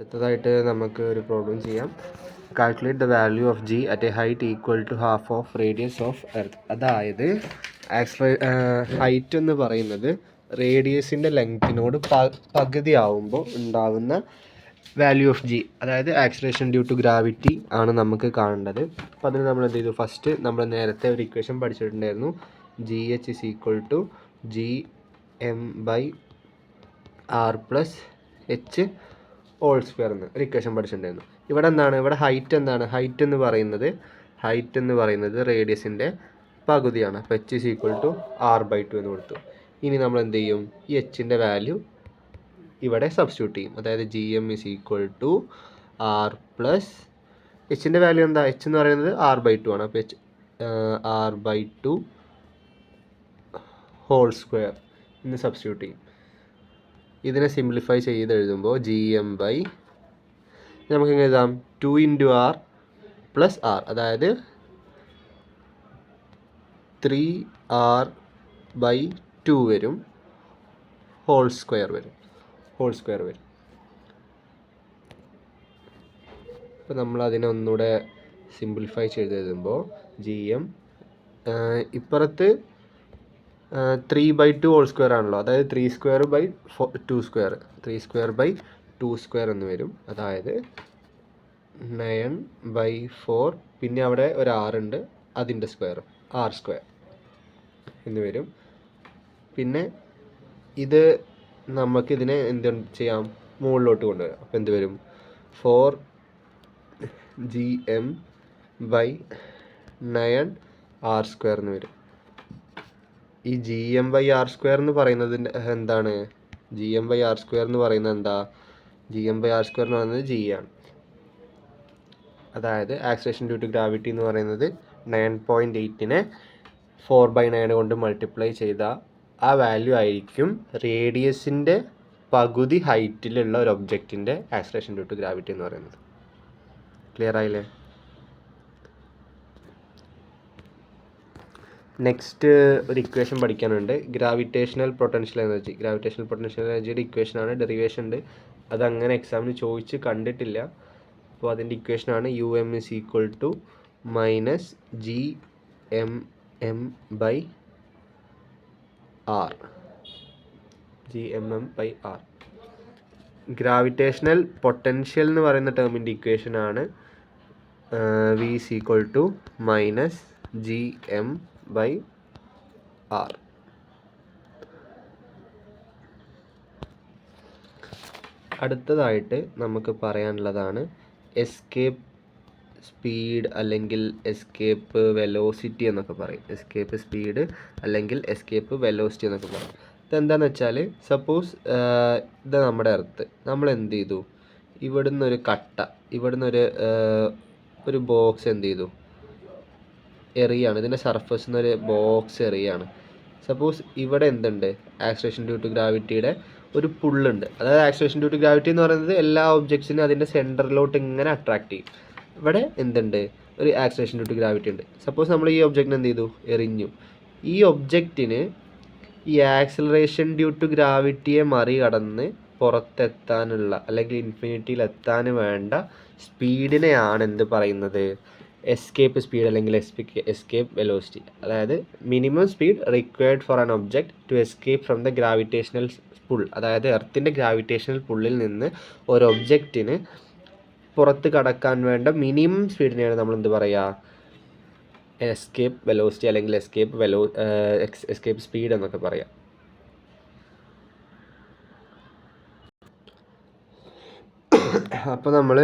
അടുത്തതായിട്ട് നമുക്ക് ഒരു പ്രോബ്ലം ചെയ്യാം. Calculate the value of g at a height equal to half of radius of earth. അതായത് height എന്ന് പറയുന്നത് റേഡിയസിൻ്റെ ലെങ്ത്തിനോട് പകുതി ആവുമ്പോൾ ഉണ്ടാകുന്ന വാല്യൂ ഓഫ് ജി, അതായത് ആക്സിലറേഷൻ ഡ്യൂ ടു ഗ്രാവിറ്റി ആണ് നമുക്ക് കാണേണ്ടത്. അപ്പോൾ അതിന് നമ്മൾ എന്ത് ചെയ്തു? ഫസ്റ്റ് നമ്മൾ നേരത്തെ ഒരു ഇക്വേഷൻ പഠിച്ചിട്ടുണ്ടായിരുന്നു, G H is equal to G M by R plus H whole square എന്ന് ഒരു ഇക്വേഷൻ പഠിച്ചിട്ടുണ്ടായിരുന്നു. ഇവിടെ എന്താണ്? ഇവിടെ ഹൈറ്റ് എന്താണ്? ഹൈറ്റ് എന്ന് പറയുന്നത് റേഡിയസിൻ്റെ പകുതിയാണ്. അപ്പോൾ h is equal to r by 2 എന്ന് കൊടുത്തു. ഇനി നമ്മൾ എന്ത് ചെയ്യും? ഈ എച്ചിൻ്റെ വാല്യൂ ഇവിടെ സബ്സ്റ്റിറ്റ്യൂട്ട് ചെയ്യും. അതായത് G M is equal to r plus എച്ചിൻ്റെ വാല്യൂ എന്താ? എച്ച് എന്ന് പറയുന്നത് ആർ ബൈ 2 ആണ്. അപ്പോൾ h r by 2 whole square എന്ന് സബ്സ്റ്റിറ്റ്യൂട്ട് ചെയ്യും. ഇതിനെ സിംപ്ലിഫൈ ചെയ്ത് എഴുതുമ്പോൾ ജി എം ബൈ നമുക്ക് എങ്ങനെ എഴുതാം? 2 ഇൻറ്റു ആർ പ്ലസ് ആർ, അതായത് 3r ബൈ 2 വരും, ഹോൾ സ്ക്വയർ വരും. അപ്പോൾ നമ്മൾ അതിനെ ഒന്നുകൂടെ സിംപ്ലിഫൈ ചെയ്ത് എഴുതുമ്പോൾ ജി എം ഇപ്പുറത്ത് 3/2 ഹോൾ സ്ക്വയർ ആണല്ലോ, അതായത് 3 square by 2 square, 3 square by 2 square എന്ന് വരും. അതായത് 9/4, പിന്നെ അവിടെ ഒരു ആർ ഉണ്ട്, അതിൻ്റെ സ്ക്വയർ, ആർ സ്ക്വയർ എന്ന് വരും. പിന്നെ ഇത് നമുക്കിതിനെ എന്ത് ചെയ്യാം? മുകളിലോട്ട് കൊണ്ടുവരാം. അപ്പോൾ എന്ത് വരും? 4gm ബൈ 9r സ്ക്വയർ എന്ന് വരും. ഈ g M by R square എന്ന് പറയുന്നത് എന്താണ്? G M by R square എന്ന് പറയുന്നത് എന്താ? G M by R square എന്ന് പറയുന്നത് ജി ആണ്. അതായത് ആക്സിലറേഷൻ ഡ്യൂ ടു ഗ്രാവിറ്റി എന്ന് പറയുന്നത് 9.8നെ 4/9 കൊണ്ട് മൾട്ടിപ്ലൈ ചെയ്ത ആ വാല്യൂ ആയിരിക്കും റേഡിയസിൻ്റെ പകുതി ഹൈറ്റിലുള്ള ഒരു ഒബ്ജക്റ്റിൻ്റെ ആക്സിലറേഷൻ ഡ്യൂ ടു ഗ്രാവിറ്റി എന്ന് പറയുന്നത്. ക്ലിയർ ആയില്ലേ? നെക്സ്റ്റ് ഒരു ഇക്വേഷൻ പഠിക്കാനുണ്ട്, gravitational potential energy. Gravitational potential എനർജിയുടെ ഇക്വേഷനാണ്, ഡെറിവേഷൻ ഉണ്ട്. അതങ്ങനെ എക്സാമിന് ചോദിച്ച് കണ്ടിട്ടില്ല. അപ്പോൾ അതിൻ്റെ ഇക്വേഷനാണ് U M is equal to minus G M M by R. Gravitational potential എന്ന് പറയുന്ന ടേമിൻ്റെ ഇക്വേഷനാണ് V is equal to minus G M by R. അടുത്തതായിട്ട് നമുക്ക് പറയാനുള്ളതാണ് എസ്കേപ്പ് സ്പീഡ് അല്ലെങ്കിൽ എസ്കേപ്പ് വെലോസിറ്റി എന്നൊക്കെ പറയും. എസ്കേപ്പ് സ്പീഡ് അല്ലെങ്കിൽ എസ്കേപ്പ് വെലോസിറ്റി എന്നൊക്കെ പറയും. ഇതെന്താണെന്ന് വെച്ചാൽ, സപ്പോസ് ഇത് നമ്മുടെ എർത്ത്, നമ്മൾ എന്ത് ചെയ്തു? ഇവിടുന്ന് ഒരു കട്ട, ഇവിടുന്ന് ഒരു ബോക്സ് എന്ത് ചെയ്തു? എറിയാണ്. ഇതിൻ്റെ സർഫസിൽ നിന്നൊരു ബോക്സ് എറിയാണ്. സപ്പോസ് ഇവിടെ എന്തുണ്ട്? ആക്സിലറേഷൻ ഡ്യൂ ടു ഗ്രാവിറ്റിയുടെ ഒരു പുള്ളുണ്ട്. അതായത് ആക്സിലറേഷൻ ഡ്യൂ ടു ഗ്രാവിറ്റി എന്ന് പറയുന്നത് എല്ലാ ഒബ്ജക്ട്സിനും അതിൻ്റെ സെൻറ്ററിലോട്ട് ഇങ്ങനെ അട്രാക്ട് ചെയ്യും. ഇവിടെ എന്തുണ്ട്? ഒരു ആക്സിലറേഷൻ ഡ്യൂ ടു ഗ്രാവിറ്റി ഉണ്ട്. സപ്പോസ് നമ്മൾ ഈ ഒബ്ജക്റ്റിന് എന്ത് ചെയ്തു? എറിഞ്ഞു. ഈ ഒബ്ജക്റ്റിന് ഈ ആക്സിലറേഷൻ ഡ്യൂ ടു ഗ്രാവിറ്റിയെ മറികടന്ന് പുറത്തെത്താനുള്ള അല്ലെങ്കിൽ ഇൻഫിനിറ്റിയിൽ എത്താൻ വേണ്ട സ്പീഡിനെയാണ് എന്ത് പറയുന്നത്? എസ്കേപ്പ് സ്പീഡ് അല്ലെങ്കിൽ എസ്കേപ്പ് വെലോസിറ്റി. അതായത് minimum speed required for an object to escape from the gravitational pull. അതായത് എർത്തിൻ്റെ ഗ്രാവിറ്റേഷണൽ പുള്ളിൽ നിന്ന് ഒരു ഒബ്ജക്റ്റിന് പുറത്ത് കടക്കാൻ വേണ്ട മിനിമം സ്പീഡിനെയാണ് നമ്മൾ എന്ത് പറയുക? എസ്കേപ്പ് വെലോസിറ്റി അല്ലെങ്കിൽ എസ്കേപ്പ് സ്പീഡ് എന്നൊക്കെ പറയാം. അപ്പോൾ നമ്മൾ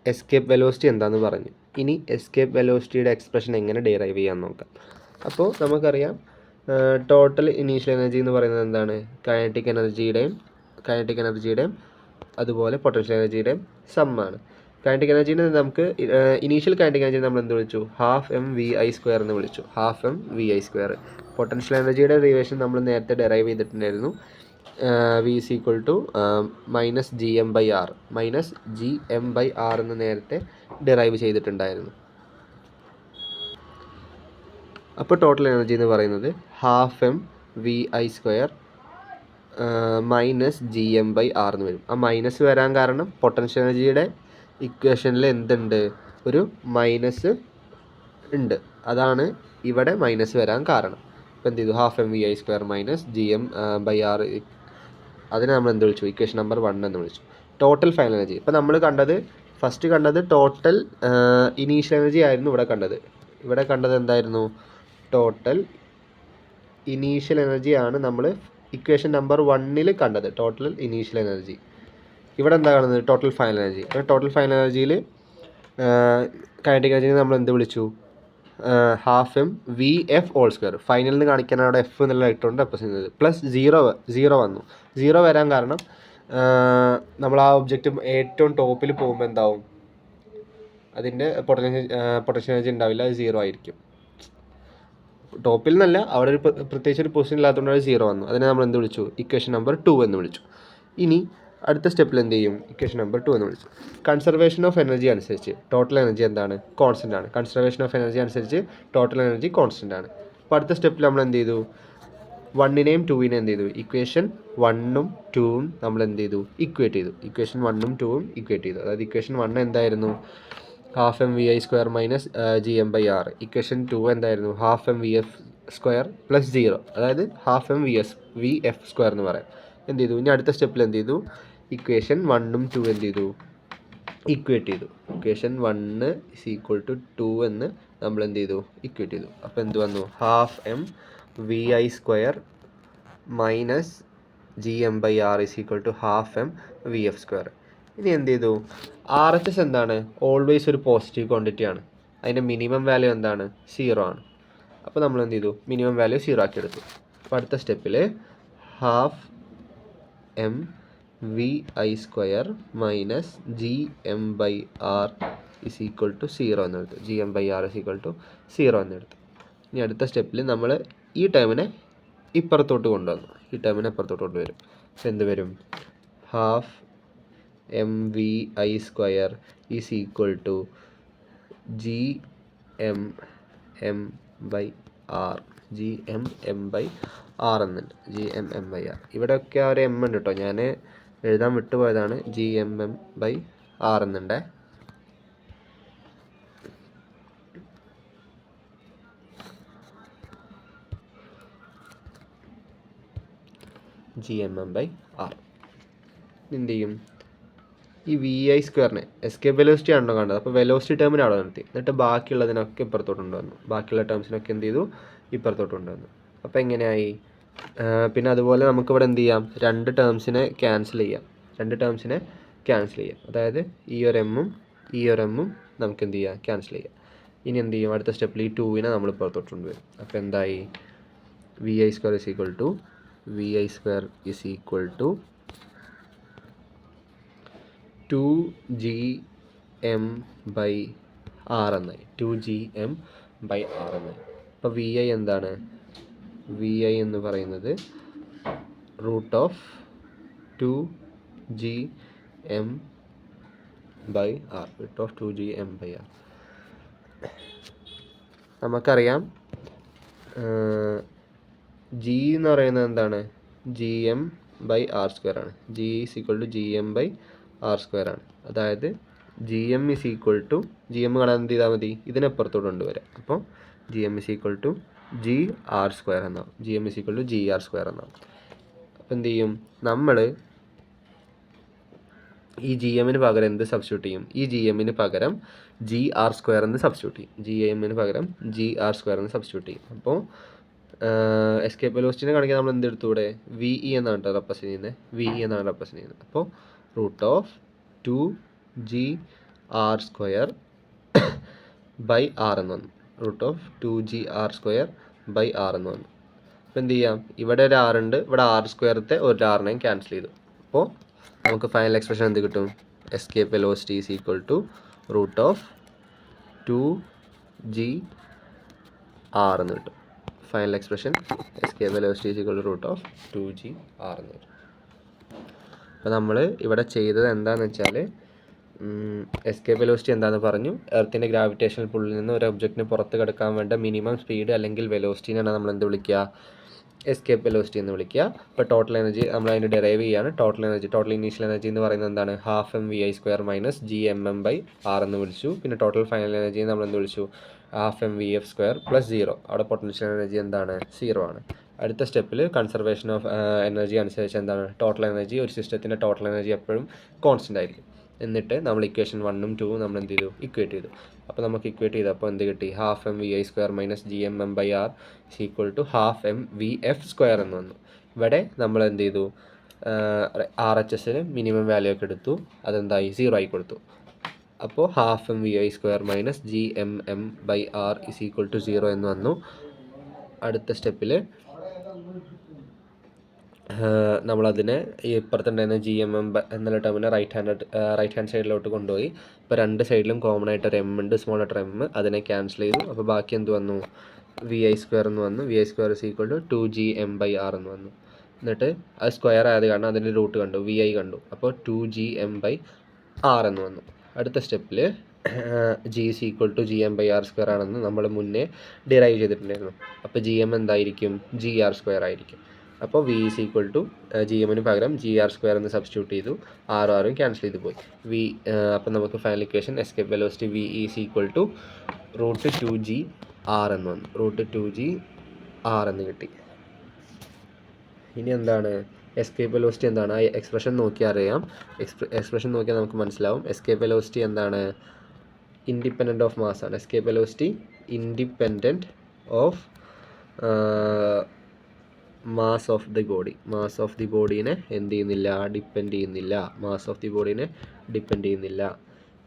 എസ്കേപ്പ് വെലോസിറ്റി എന്താണെന്ന് പറഞ്ഞു. ഇനി എസ്കേപ്പ് വെലോസിറ്റിയുടെ എക്സ്പ്രഷൻ എങ്ങനെ ഡിറൈവ് ചെയ്യാൻ നോക്കാം. അപ്പോൾ നമുക്കറിയാം ടോട്ടൽ ഇനീഷ്യൽ എനർജി എന്ന് പറയുന്നത് എന്താണ്? കൈനറ്റിക് എനർജിയുടെയും അതുപോലെ പൊട്ടൻഷ്യൽ എനർജിയുടെയും സമ്മാണ്. കൈനറ്റിക് എനർജീനെ നമുക്ക് ഇനീഷ്യൽ കൈനറ്റിക് എനർജി നമ്മൾ എന്ത് വിളിച്ചു? ½mvi² എന്ന് വിളിച്ചു. ½mvi². പൊട്ടൻഷ്യൽ എനർജിയുടെ ഡെറിവേഷൻ നമ്മൾ നേരത്തെ ഡെറൈവ് ചെയ്തിട്ടുണ്ടായിരുന്നു. V is equal to minus G M by r എന്ന് നേരത്തെ ഡെറൈവ് ചെയ്തിട്ടുണ്ടായിരുന്നു. അപ്പോൾ ടോട്ടൽ എനർജി എന്ന് പറയുന്നത് 12mvi² minus G M by r എന്ന് വരും. ആ മൈനസ് വരാൻ കാരണം പൊട്ടൻഷ്യൽ എനർജിയുടെ ഇക്വേഷനിൽ എന്തുണ്ട്, ഒരു മൈനസ് ഉണ്ട്. അതാണ് ഇവിടെ മൈനസ് വരാൻ കാരണം. അപ്പോൾ എന്ത് ചെയ്തു, half M V I square minus G M by r, അതിനെ നമ്മൾ എന്ത് വിളിച്ചു, ഇക്വേഷൻ നമ്പർ 1 എന്ന് വിളിച്ചു. ടോട്ടൽ ഫൈനൽ എനർജി, ഇപ്പോൾ നമ്മൾ ഫസ്റ്റ് കണ്ടത് ടോട്ടൽ ഇനീഷ്യൽ എനർജി ആയിരുന്നു. ഇവിടെ കണ്ടത് എന്തായിരുന്നു, ടോട്ടൽ ഇനീഷ്യൽ എനർജി ആണ് നമ്മൾ ഇക്വേഷൻ നമ്പർ 1 കണ്ടത്, ടോട്ടൽ ഇനീഷ്യൽ എനർജി. ഇവിടെ എന്താ കാണുന്നത്, total final energy. Total final എനർജിയിൽ കൈനറ്റിക് എനർജി നമ്മൾ എന്ത് വിളിച്ചു, half M V F whole square. ഫൈനലിൽ നിന്ന് കാണിക്കാൻ അവിടെ എഫ് എന്നുള്ള ഇലക്ട്രോൺ റെപ്രസെൻ്റ് ചെയ്തത്, പ്ലസ് സീറോ വന്നു. സീറോ വരാൻ കാരണം നമ്മൾ ആ ഒബ്ജക്റ്റ് ഏറ്റവും ടോപ്പിൽ പോകുമ്പോൾ എന്താവും, അതിൻ്റെ പൊട്ടൻഷ്യൽ എനർജി ഉണ്ടാവില്ല, അത് സീറോ ആയിരിക്കും. ടോപ്പിൽ നിന്നല്ല, അവിടെ ഒരു പ്രത്യേകിച്ച് ഒരു പൊസിഷൻ ഇല്ലാത്തതുകൊണ്ട് സീറോ വന്നു. അതിനെ നമ്മൾ എന്ത് വിളിച്ചു, ഇക്വേഷൻ നമ്പർ 2 എന്ന് വിളിച്ചു. ഇനി അടുത്ത സ്റ്റെപ്പിൽ എന്ത് ചെയ്യും, ഇക്വേഷൻ നമ്പർ 2 എന്ന് വിളിച്ചു. കൺസർവേഷൻ ഓഫ് എനർജി അനുസരിച്ച് ടോട്ടൽ എനർജി എന്താണ്, കോൺസ്റ്റൻ്റ് ആണ്. കൺസർവേഷൻ ഓഫ് എനർജി അനുസരിച്ച് ടോട്ടൽ എനർജി കോൺസ്റ്റൻ്റ് ആണ്. അപ്പോൾ അടുത്ത സ്റ്റെപ്പിൽ നമ്മൾ എന്ത് ചെയ്തു, 1നെയും 2നെയും എന്ത് ചെയ്തു, ഇക്വേഷൻ 1ഉം 2ഉം നമ്മൾ എന്ത് ചെയ്തു, ഇക്വേറ്റ് ചെയ്തു. ഇക്വേഷൻ 1ഉം 2ഉം ഇക്വേറ്റ് ചെയ്തു. അതായത് ഇക്വേഷൻ 1 എന്തായിരുന്നു, half M V I square minus G M by r. Equation 2 എന്തായിരുന്നു, half M V f square plus 0, അതായത് half M V f square എന്ന് പറയാം. എന്ത് ചെയ്തു, ഇനി അടുത്ത സ്റ്റെപ്പിൽ എന്ത് ചെയ്തു, ഇക്വേഷൻ 1ഉം 2 എന്ത് ചെയ്തു, ഇക്വേറ്റ് ചെയ്തു. ഇക്വേഷൻ 1 ഇസ് ഈക്വൽ ടു 2 എന്ന് നമ്മൾ എന്ത് ചെയ്തു, ഇക്വേറ്റ് ചെയ്തു. അപ്പോൾ എന്ത് വന്നു, half M V I square minus G M by R is equal to half M V f square. ഇനി എന്ത് ചെയ്തു, ആർ എച്ച് എസ് എന്താണ്, ഓൾവേസ് ഒരു പോസിറ്റീവ് ക്വാണ്ടിറ്റി ആണ്. അതിൻ്റെ മിനിമം വാല്യൂ എന്താണ്, 0 ആണ്. അപ്പോൾ നമ്മൾ എന്ത് ചെയ്തു, മിനിമം വാല്യൂ 0 ആക്കി എടുത്തു. അപ്പോൾ അടുത്ത സ്റ്റെപ്പിൽ half M V I square minus G M by R is equal to 0 എന്നെടുത്തു. G M by R is equal to 0 എന്നെടുത്തു. ഇനി അടുത്ത സ്റ്റെപ്പിൽ നമ്മൾ ഈ ടേമിനെ ഇപ്പുറത്തോട്ട് കൊണ്ടുവന്നു. ഈ ടേമിനെ ഇപ്പുറത്തോട്ട് കൊണ്ടുവരും. എന്ത് വരും, half M V I square is equal to G M M by R. G M M by R എന്നുണ്ട്, G M M by R. ഇവിടെയൊക്കെ ആ ഒരു എം ഉണ്ട് കേട്ടോ, ഞാൻ എഴുതാൻ വിട്ടുപോയതാണ്. G M M by R എന്നുണ്ടേ. G M M by R. എന്ത് ചെയ്യും, ഈ വി ഐ സ്ക്വയറിനെ എസ്കേപ്പ് വെലോസിറ്റി ആണല്ലോ കണ്ടത്, അപ്പോൾ വെലോസിറ്റി ടേമിനെ അവിടെ നിർത്തി. എന്നിട്ട് ബാക്കിയുള്ളതിനൊക്കെ ഇപ്പുറത്തോട്ട് കൊണ്ടുവന്നു. ബാക്കിയുള്ള ടേംസിനൊക്കെ എന്ത് ചെയ്തു, ഇപ്പുറത്തോട്ട് കൊണ്ടുവന്നു. അപ്പോൾ എങ്ങനെയായി, പിന്നെ അതുപോലെ നമുക്കിവിടെ എന്ത് ചെയ്യാം, രണ്ട് ടേംസിനെ ക്യാൻസൽ ചെയ്യാം. അതായത് ഈ ഒരു എമ്മും ഈ ഒരു എമ്മും നമുക്ക് എന്ത് ചെയ്യാം, ക്യാൻസൽ ചെയ്യാം. ഇനി എന്ത് ചെയ്യും, അടുത്ത സ്റ്റെപ്പിൽ ഈ 2നെ നമ്മൾ ഇപ്പുറത്തോട്ട് കൊണ്ടുവരും. അപ്പോൾ എന്തായി, V I square is equal to 2gm by R എന്നായി. 2gm ബൈ ആർ എന്നായി. അപ്പോൾ വി ഐ എന്താണ്, വി ഐ എന്ന് പറയുന്നത് root of 2gm by R. നമുക്കറിയാം ജി എന്ന് പറയുന്നത് എന്താണ്, G M by R square ആണ്. G is equal to G M by R square ആണ്. അതായത് G M is equal to, G M കാണാൻ എന്ത് ചെയ്താൽ മതി, ഇതിനപ്പുറത്തോട്ട് കൊണ്ടുവരാം. അപ്പോൾ G M is equal to g r square എന്നാവും. അപ്പോൾ എന്ത് ചെയ്യും, നമ്മൾ ഈ ജി എമ്മിന് പകരം എന്ത് സബ്സ്റ്റിറ്റ്യൂട്ട് ചെയ്യും, ഈ ജി എമ്മിന് പകരം ജി ആർ സ്ക്വയർ എന്ന് സബ്സ്റ്റിറ്റ്യൂട്ട് ചെയ്യും. അപ്പോൾ എസ്കേപ്പ് വെലോസിറ്റിനെ കാണിക്കാൻ നമ്മൾ എന്തെടുത്തു, ഇവിടെ വി ഇ എന്നാണ് കേട്ടോ റെപ്രസെൻ്റ് ചെയ്യുന്നത്. അപ്പോൾ root of 2gr square by r എന്ന് വന്നു. അപ്പോൾ എന്ത് ചെയ്യാം, ഇവിടെ ഒരു ആർ ഉണ്ട്, ഇവിടെ ആർ സ്ക്വയറത്തെ ഒരു ആറിനെയും ക്യാൻസൽ ചെയ്തു. അപ്പോൾ നമുക്ക് ഫൈനൽ എക്സ്പ്രഷൻ എന്ത് കിട്ടും, escape velocity is equal to root of 2gr എന്ന് കിട്ടും. Final expression escape velocity is equal to root of 2gr എന്ന് കിട്ടും. അപ്പോൾ നമ്മൾ ഇവിടെ ചെയ്തത് എന്താണെന്ന് വെച്ചാൽ, എസ്കേപ്പ് വെലോസിറ്റി എന്താണെന്ന് പറഞ്ഞു. എർത്തിൻ്റെ ഗ്രാവിറ്റേഷണൽ പുള്ളിൽ നിന്ന് ഒരു ഒബ്ജക്റ്റിന് പുറത്ത് കിടക്കാൻ വേണ്ട മിനിമം സ്പീഡ് അല്ലെങ്കിൽ വെലോസിറ്റിനാണ് നമ്മൾ എന്ത് വിളിക്കുക, എസ്കേപ്പ് വെലോസിറ്റി എന്ന് വിളിക്കുക. ഇപ്പോൾ ടോട്ടൽ എനർജി നമ്മൾ അതിൻ്റെ ഡെറൈവ് ചെയ്യുകയാണ്. ടോട്ടൽ ഇനീഷ്യൽ എനർജി എന്ന് പറയുന്നത് എന്താണ്? ഹാഫ് mvi² മൈനസ് GMM/r എന്ന് വിളിച്ചു. പിന്നെ ടോട്ടൽ ഫൈനൽ എനർജി നമ്മൾ എന്ത് വിളിച്ചു? Half mvf² plus 0. അവിടെ പൊട്ടൻഷ്യൽ എനർജി എന്താണ്? 0 ആണ്. അടുത്ത സ്റ്റെപ്പിൽ കൺസർവേഷൻ ഓഫ് എനർജി അനുസരിച്ച് എന്താണ്? ടോട്ടൽ എനർജി, ഒരു സിസ്റ്റത്തിൻ്റെ ടോട്ടൽ എനർജി എപ്പോഴും കോൺസ്റ്റൻ്റ് ആയിരിക്കും. എന്നിട്ട് നമ്മൾ ഇക്വേഷൻ 1ഉം 2ഉം നമ്മൾ എന്ത് ചെയ്തു? ഇക്വേറ്റ് ചെയ്തു. അപ്പോൾ നമുക്ക് ഇക്വേറ്റ് ചെയ്തപ്പോൾ എന്ത് കിട്ടി? Half mvi² minus GMM/r is equal to half mvf² എന്ന് വന്നു. ഇവിടെ നമ്മൾ എന്ത് ചെയ്തു? RHSന് മിനിമം വാല്യൂ ഒക്കെ എടുത്തു, അതെന്തായി? 0 ആയി കൊടുത്തു. അപ്പോൾ half mvi² minus GMM/r is equal to 0 എന്ന് വന്നു. അടുത്ത സ്റ്റെപ്പിൽ നമ്മളതിനെ ഈ ഇപ്പുറത്തുണ്ടായിരുന്ന GMM എന്നുള്ള ടേമിനെ റൈറ്റ് ഹാൻഡ് സൈഡിലോട്ട് കൊണ്ടുപോയി. ഇപ്പോൾ രണ്ട് സൈഡിലും കോമൺ ആയിട്ട് ഒരു m ഉണ്ട്, സ്മോൾ ലെറ്റർ m, അതിനെ ക്യാൻസൽ ചെയ്തു. അപ്പോൾ ബാക്കി എന്ത് വന്നു? vi² എന്ന് വന്നു. vi² is equal to 2gm/r എന്ന് വന്നു. എന്നിട്ട് അത് സ്ക്വയർ ആയത് കാരണം അതിൻ്റെ റൂട്ട് കണ്ടു, vi കണ്ടു. അപ്പോൾ 2gm/r എന്ന് വന്നു. അടുത്ത സ്റ്റെപ്പിൽ g is equal to gm/r² ആണെന്ന് നമ്മൾ മുന്നേ ഡിറൈവ് ചെയ്തിട്ടുണ്ടായിരുന്നു. അപ്പോൾ gm എന്തായിരിക്കും? gr² ആയിരിക്കും. അപ്പോൾ v ഈസ് ഈക്വൽ ടു gmന് പകരം gr² എന്ന് സബ്സ്റ്റിറ്റ്യൂട്ട് ചെയ്തു. ആറും ക്യാൻസൽ ചെയ്ത് പോയി. അപ്പോൾ നമുക്ക് final equation escape velocity v is equal to √2gr എന്ന് വന്നു. √2gr എന്ന് കിട്ടി. ഇനി എന്താണ് എസ്കേപ്പ് വെലോസിറ്റി? എന്താണ്? ആ എക്സ്പ്രഷൻ നോക്കിയാൽ അറിയാം. എക്സ്പ്രഷൻ നോക്കിയാൽ നമുക്ക് മനസ്സിലാവും. എസ്കേപ്പ് വെലോസിറ്റി എന്താണ്? ഇൻഡിപെൻഡൻറ്റ് ഓഫ് മാസ് ആണ്. Escape velocity independent of mass of the body. Mass of the ബോഡീനെ എന്ത് ചെയ്യുന്നില്ല? ഡിപ്പെൻഡ് ചെയ്യുന്നില്ല. മാസ് ഓഫ് ദി ബോഡീനെ ഡിപ്പെൻഡ് ചെയ്യുന്നില്ല.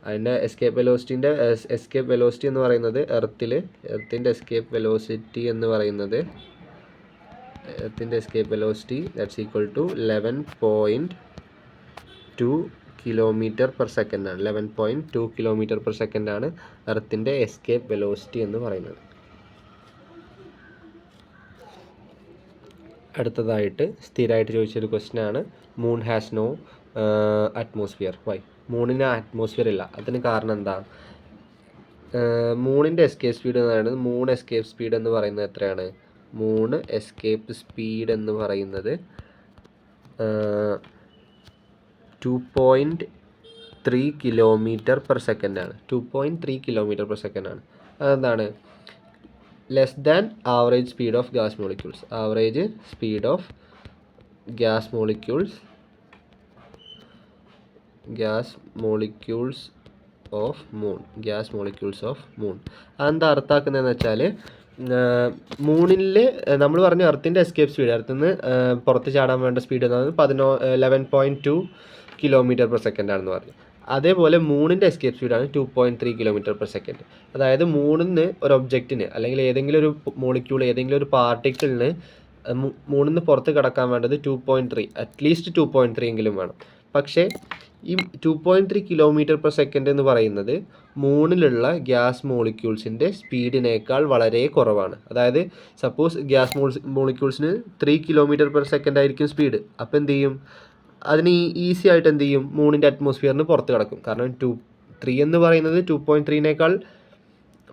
അതിൻ്റെ എസ്കേപ്പ് വെലോസിറ്റി എന്ന് പറയുന്നത് എർത്തിൻ്റെ എസ്കേപ്പ് വെലോസിറ്റി എന്ന് പറയുന്നത് ദാറ്റ്സ് ഈക്വൽ ടു 11.2 km/s ആണ്. 11.2 km/s ആണ് എർത്തിൻ്റെ എസ്കേപ്പ് വെലോസിറ്റി എന്ന് പറയുന്നത്. അടുത്തതായിട്ട് സ്ഥിരമായിട്ട് ചോദിച്ചൊരു ക്വസ്റ്റ്യനാണ്, moon has no atmosphere. Why? മൂണിന് അറ്റ്മോസ്ഫിയർ ഇല്ല. അതിന് കാരണം എന്താ? മൂണിൻ്റെ എസ്കേപ്പ് സ്പീഡ് എന്ന് പറയുന്നത് എസ്കേപ്പ് സ്പീഡ് എന്ന് പറയുന്നത് എത്രയാണ്? എസ്കേപ്പ് സ്പീഡ് എന്ന് പറയുന്നത് 2.3 km/s ആണ്. 2.3 km/s ആണ്. അതെന്താണ്? Less than average speed of gas molecules. Average speed of gas molecules of moon. അതെന്താ അർത്ഥാക്കുന്നതെന്ന് വെച്ചാൽ, മൂണിൽ നമ്മൾ പറഞ്ഞു എർത്തിൻ്റെ എസ്കേപ്പ് സ്പീഡ്, എർത്തിൽ നിന്ന് പുറത്ത് ചാടാൻ വേണ്ട സ്പീഡ് എന്ന് പറയുന്നത് 11.2 km/s ആണെന്ന് പറഞ്ഞു. അതേപോലെ മൂണിൻ്റെ എസ്കേപ്പ് സ്പീഡാണ് 2.3 km/s. അതായത് മൂണിൽ നിന്ന് ഒരു ഒബ്ജക്റ്റിന് അല്ലെങ്കിൽ ഏതെങ്കിലും ഒരു മോളിക്യൂൾ, ഏതെങ്കിലും ഒരു പാർട്ടിക്കിളിന് മൂണിൽ നിന്ന് പുറത്ത് കിടക്കാൻ വേണ്ടത് 2.3, അറ്റ്ലീസ്റ്റ് 2.3 എങ്കിലും വേണം. പക്ഷേ ഈ 2.3 km/s എന്ന് പറയുന്നത് മൂണിലുള്ള ഗ്യാസ് മോളിക്യൂൾസിൻ്റെ സ്പീഡിനേക്കാൾ വളരെ കുറവാണ്. അതായത് സപ്പോസ് ഗ്യാസ് മോളിക്യൂൾസിന് 3 km/s ആയിരിക്കും സ്പീഡ്. അപ്പോൾ എന്ത് ചെയ്യും? അതിന് ഈസി ആയിട്ട് എന്ത് ചെയ്യും? മൂണിൻ്റെ അറ്റ്മോസ്ഫിയറിന് പുറത്ത് കിടക്കും. കാരണം 3 എന്ന് പറയുന്നത് 2.3നേക്കാൾ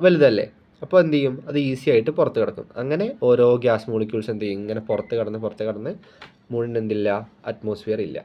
വലുതല്ലേ. അപ്പോൾ എന്ത് ചെയ്യും? അത് ഈസി ആയിട്ട് പുറത്ത് കിടക്കും. അങ്ങനെ ഓരോ ഗ്യാസ് മോളിക്യൂൾസ് എന്ത് ചെയ്യും? ഇങ്ങനെ പുറത്ത് കടന്ന് മൂണിന് എന്തില്ല? അറ്റ്മോസ്ഫിയർ ഇല്ല.